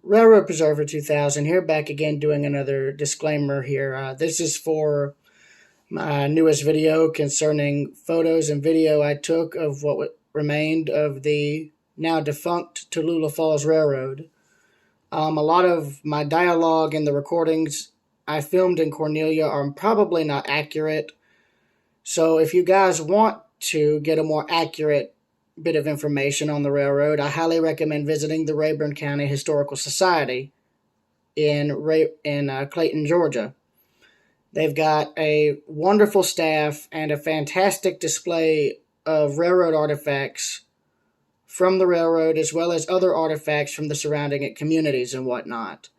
Railroad Preserver 2000 here, back again doing another disclaimer here. This is for my newest video concerning photos and video I took of what remained of the now defunct Tallulah Falls Railroad. A lot of my dialogue and the recordings I filmed in Cornelia are probably not accurate. So if you guys want to get a more accurate bit of information on the railroad, I highly recommend visiting the Rayburn County Historical Society in Clayton, Georgia. They've got a wonderful staff and a fantastic display of railroad artifacts from the railroad, as well as other artifacts from the surrounding communities and whatnot.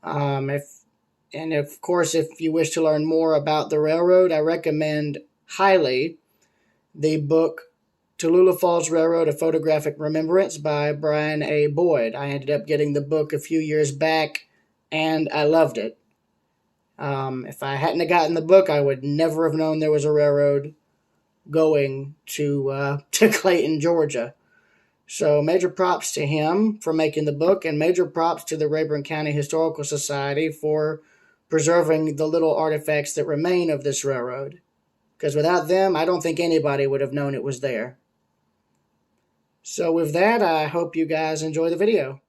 Of course, if you wish to learn more about the railroad, I recommend highly the book Tallulah Falls Railroad, A Photographic Remembrance by Brian A. Boyd. I ended up getting the book a few years back, and I loved it. If I hadn't have gotten the book, I would never have known there was a railroad going to Clayton, Georgia. So major props to him for making the book, and major props to the Rayburn County Historical Society for preserving the little artifacts that remain of this railroad. Because without them, I don't think anybody would have known it was there. So with that, I hope you guys enjoy the video.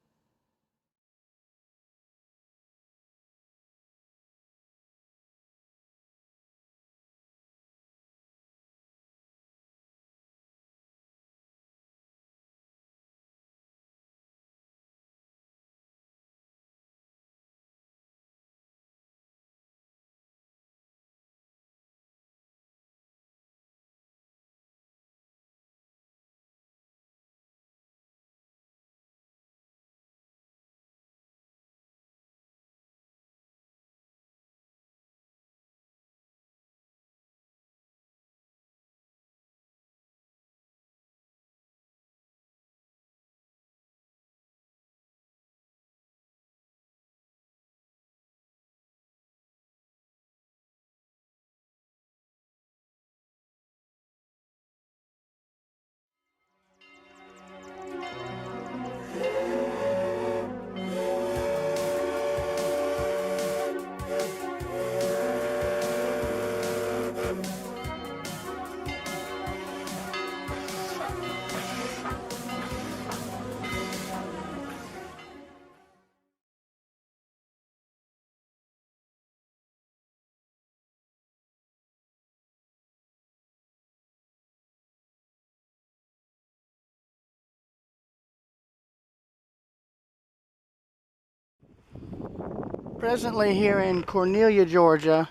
Presently here in Cornelia, Georgia,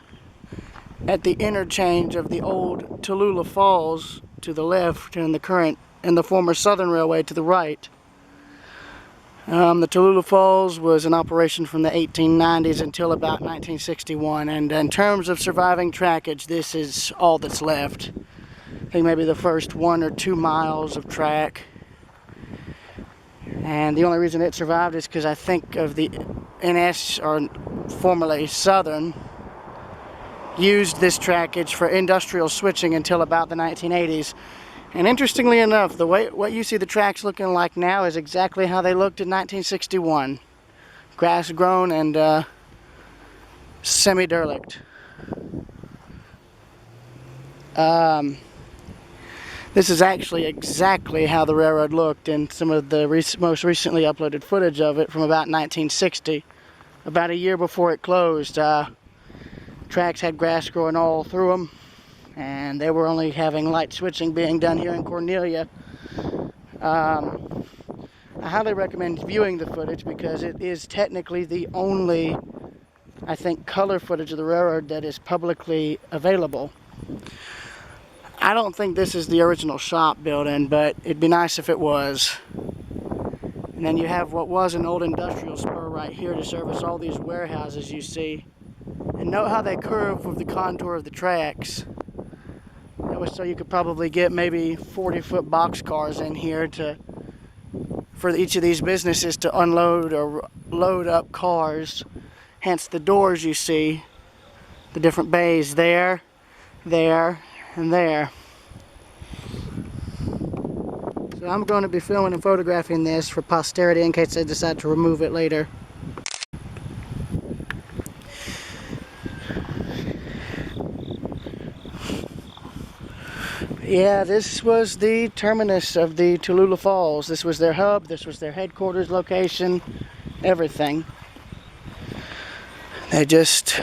at the interchange of the old Tallulah Falls to the left and the former Southern Railway to the right. The Tallulah Falls was in operation from the 1890s until about 1961, and in terms of surviving trackage, this is all that's left. I think maybe the first 1 or 2 miles of track. And the only reason it survived is because I think of the NS, or formerly Southern, used this trackage for industrial switching until about the 1980s. And interestingly enough, what you see the tracks looking like now is exactly how they looked in 1961. Grass grown and semi-derelict. This is actually exactly how the railroad looked in some of the most recently uploaded footage of it from about 1960. About a year before it closed, tracks had grass growing all through them, and they were only having light switching being done here in Cornelia. I highly recommend viewing the footage because it is technically the only, I think, color footage of the railroad that is publicly available. I don't think this is the original shop building, but it'd be nice if it was. And then you have what was an old industrial spur right here to service all these warehouses you see. And note how they curve with the contour of the tracks. That was so you could probably get maybe 40-foot box cars in here for each of these businesses to unload or load up cars. Hence the doors you see, the different bays there, and there. So I'm going to be filming and photographing this for posterity in case they decide to remove it later. Yeah, this was the terminus of the Tallulah Falls. This was their hub, this was their headquarters location, everything. They just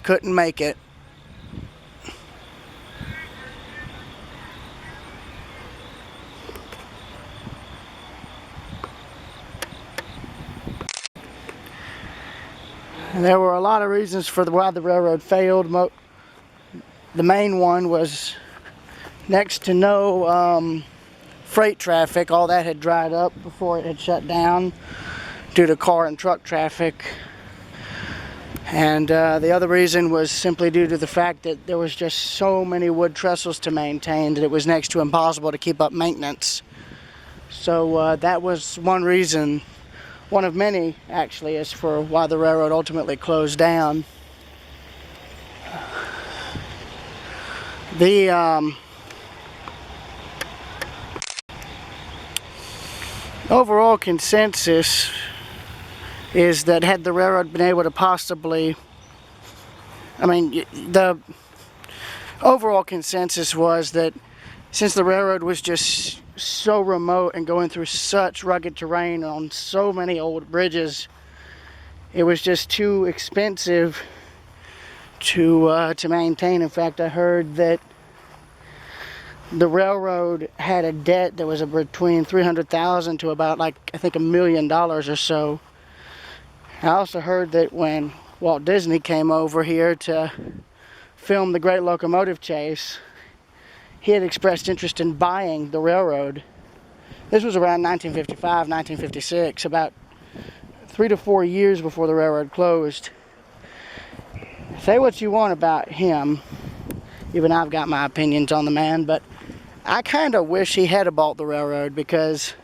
couldn't make it. And there were a lot of reasons for why the railroad failed. The main one was next to no freight traffic. All that had dried up before it had shut down due to car and truck traffic. And the other reason was simply due to the fact that there was just so many wood trestles to maintain that it was next to impossible to keep up maintenance. So that was one reason, one of many actually, as for why the railroad ultimately closed down. The overall consensus is that had the railroad been able to possibly, the overall consensus was that since the railroad was just so remote and going through such rugged terrain on so many old bridges, it was just too expensive to maintain. In fact, I heard that the railroad had a debt that was between $300,000 to about, I think, $1 million or so. I also heard that when Walt Disney came over here to film The Great Locomotive Chase, he had expressed interest in buying the railroad. This was around 1955, 1956, about 3 to 4 years before the railroad closed. Say what you want about him, even I've got my opinions on the man, but I kind of wish he had bought the railroad, because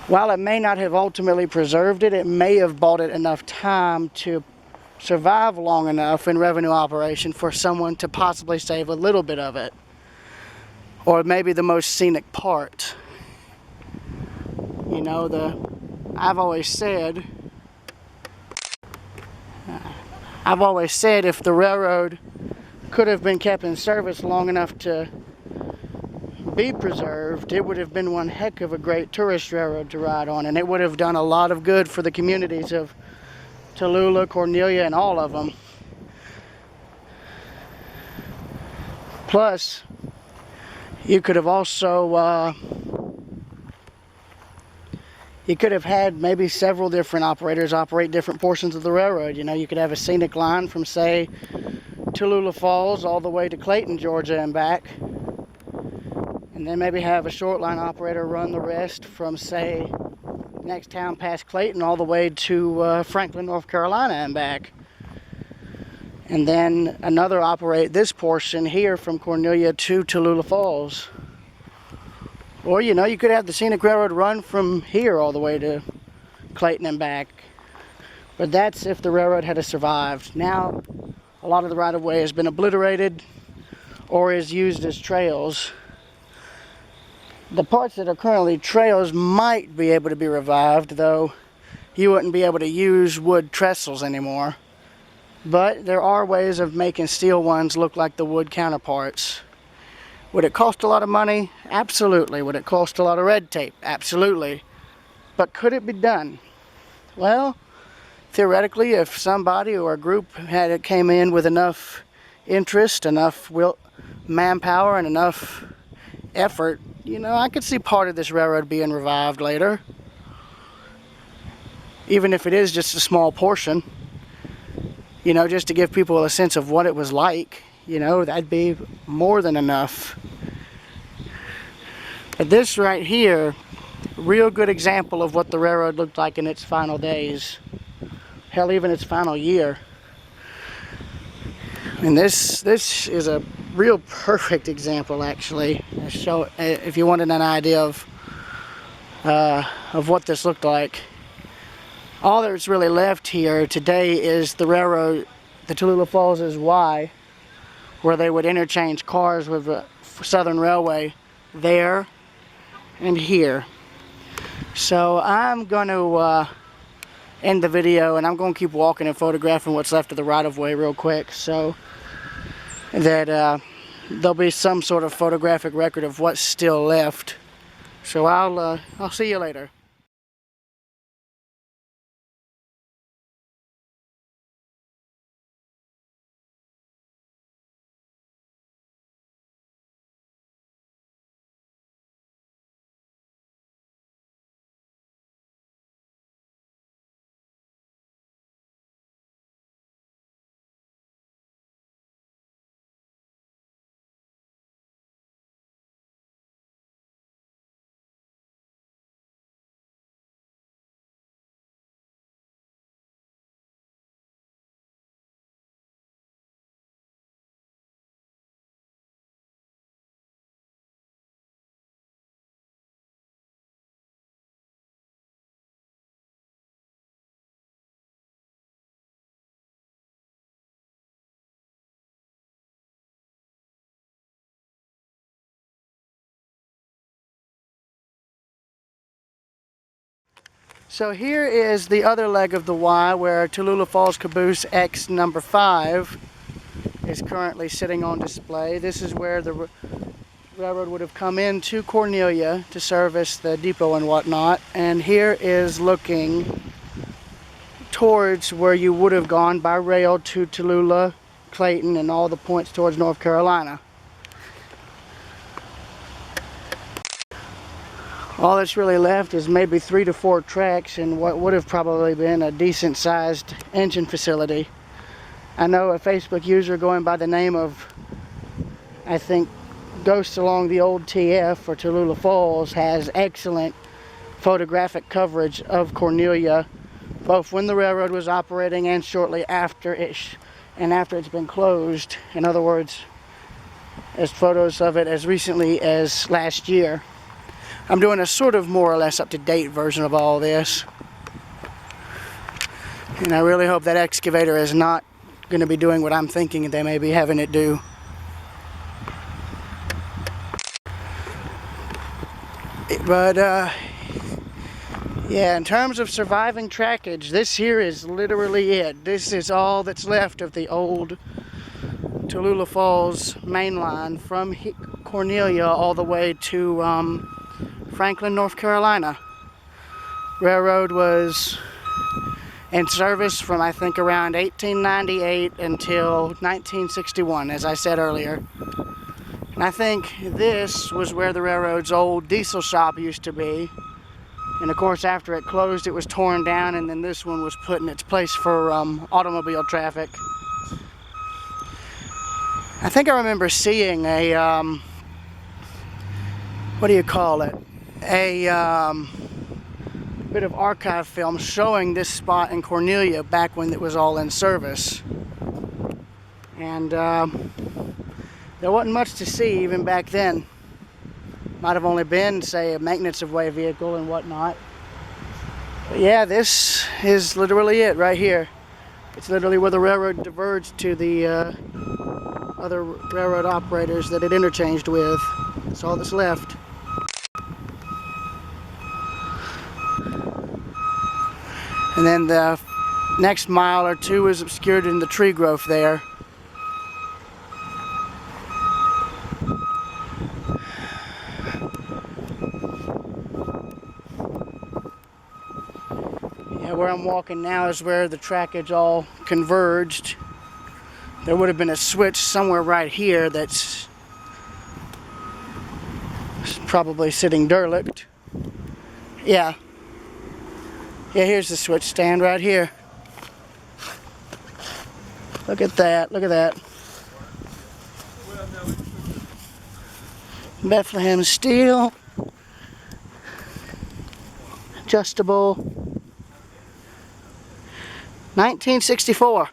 while it may not have ultimately preserved it, it may have bought it enough time to survive long enough in revenue operation for someone to possibly save a little bit of it, or maybe the most scenic part. You know, I've always said if the railroad could have been kept in service long enough to be preserved, it would have been one heck of a great tourist railroad to ride on, and it would have done a lot of good for the communities of Tallulah, Cornelia, and all of them. Plus, you could have also you could have had maybe several different operators operate different portions of the railroad. You know, you could have a scenic line from, say, Tallulah Falls all the way to Clayton, Georgia and back, and then maybe have a short line operator run the rest from, say, next town past Clayton all the way to Franklin, North Carolina and back, and then another operate this portion here from Cornelia to Tallulah Falls. Or, you know, you could have the scenic railroad run from here all the way to Clayton and back. But that's if the railroad had survived. Now, a lot of the right-of-way has been obliterated or is used as trails. The parts that are currently trails might be able to be revived, though you wouldn't be able to use wood trestles anymore. But there are ways of making steel ones look like the wood counterparts. Would it cost a lot of money? Absolutely. Would it cost a lot of red tape? Absolutely. But could it be done? Well, theoretically, if somebody or a group came in with enough interest, enough manpower, and enough effort, you know, I could see part of this railroad being revived later. Even if it is just a small portion. You know, just to give people a sense of what it was like. You know, that'd be more than enough. But this right here, real good example of what the railroad looked like in its final days. Hell, even its final year. And this is a real perfect example, actually. So, if you wanted an idea of what this looked like. All that's really left here today is the railroad, the Tallulah Falls is Y, where they would interchange cars with Southern Railway there and here. So I'm going to end the video, and I'm going to keep walking and photographing what's left of the right-of-way real quick, so that there'll be some sort of photographic record of what's still left. So I'll see you later. So here is the other leg of the Y, where Tallulah Falls Caboose X number 5 is currently sitting on display. This is where the railroad would have come into Cornelia to service the depot and whatnot, and here is looking towards where you would have gone by rail to Tallulah, Clayton, and all the points towards North Carolina. All that's really left is maybe 3 to 4 tracks and what would have probably been a decent sized engine facility. I know a Facebook user going by the name of, I think, Ghosts Along the Old TF for Tallulah Falls has excellent photographic coverage of Cornelia, both when the railroad was operating and shortly after after it's been closed. In other words, as photos of it as recently as last year. I'm doing a sort of more or less up-to-date version of all this. And I really hope that excavator is not going to be doing what I'm thinking they may be having it do. But, yeah, in terms of surviving trackage, this here is literally it. This is all that's left of the old Tallulah Falls main line from Cornelia all the way to Franklin, North Carolina. Railroad was in service from, I think, around 1898 until 1961, as I said earlier. And I think this was where the railroad's old diesel shop used to be. And of course, after it closed, it was torn down, and then this one was put in its place for automobile traffic. I think I remember seeing a, what do you call it? A bit of archive film showing this spot in Cornelia back when it was all in service. And there wasn't much to see even back then. Might have only been, say, a maintenance of way vehicle and whatnot. But yeah, this is literally it right here. It's literally where the railroad diverged to the other railroad operators that it interchanged with. That's all that's left. And then the next mile or two is obscured in the tree growth there. Yeah, where I'm walking now is where the trackage all converged. There would have been a switch somewhere right here that's probably sitting derelict. Yeah. Yeah, here's the switch stand right here. Look at that, look at that. Bethlehem steel. Adjustable. 1964.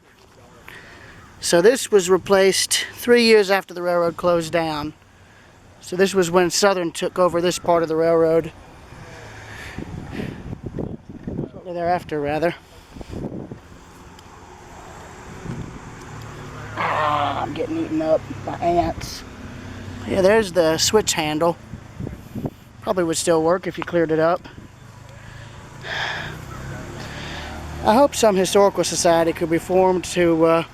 So this was replaced 3 years after the railroad closed down. So this was when Southern took over this part of the railroad. Shortly thereafter, rather. I'm getting eaten up by ants. Yeah, there's the switch handle. Probably would still work if you cleared it up. I hope some historical society could be formed to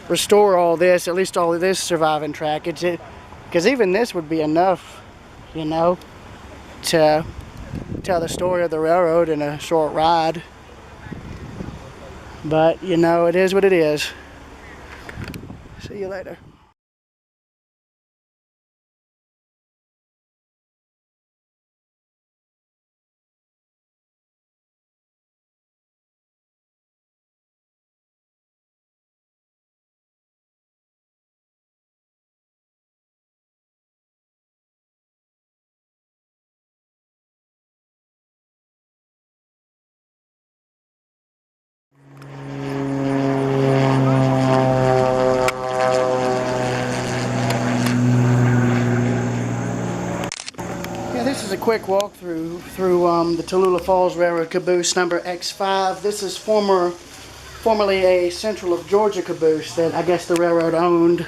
restore all this, at least all of this surviving trackage. Because even this would be enough, you know, to tell the story of the railroad in a short ride. But, you know, it is what it is. See you later. Yeah, this is a quick walkthrough through the Tallulah Falls Railroad caboose number X5. This is formerly a Central of Georgia caboose that I guess the railroad owned.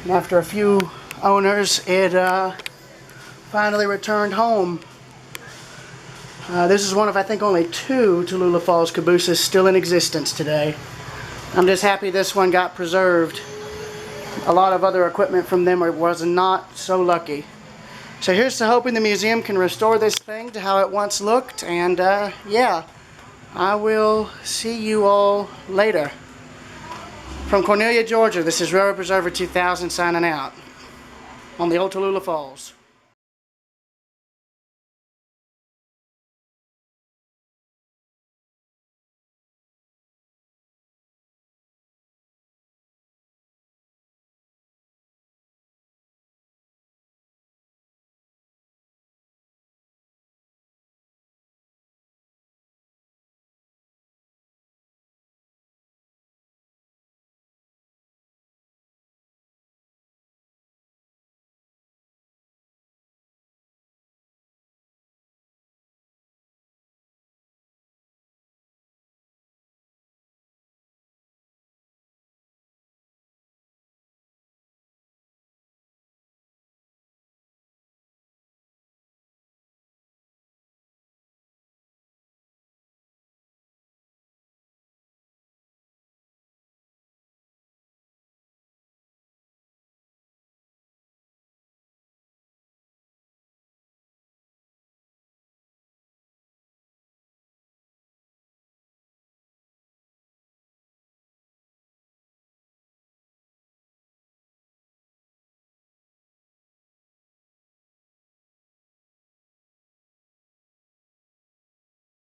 And after a few owners, it finally returned home. This is one of, I think, only 2 Tallulah Falls cabooses still in existence today. I'm just happy this one got preserved. A lot of other equipment from them was not so lucky. So here's to hoping the museum can restore this thing to how it once looked. And yeah, I will see you all later. From Cornelia, Georgia, this is Railroad Preserver 2000 signing out on the old Tallulah Falls.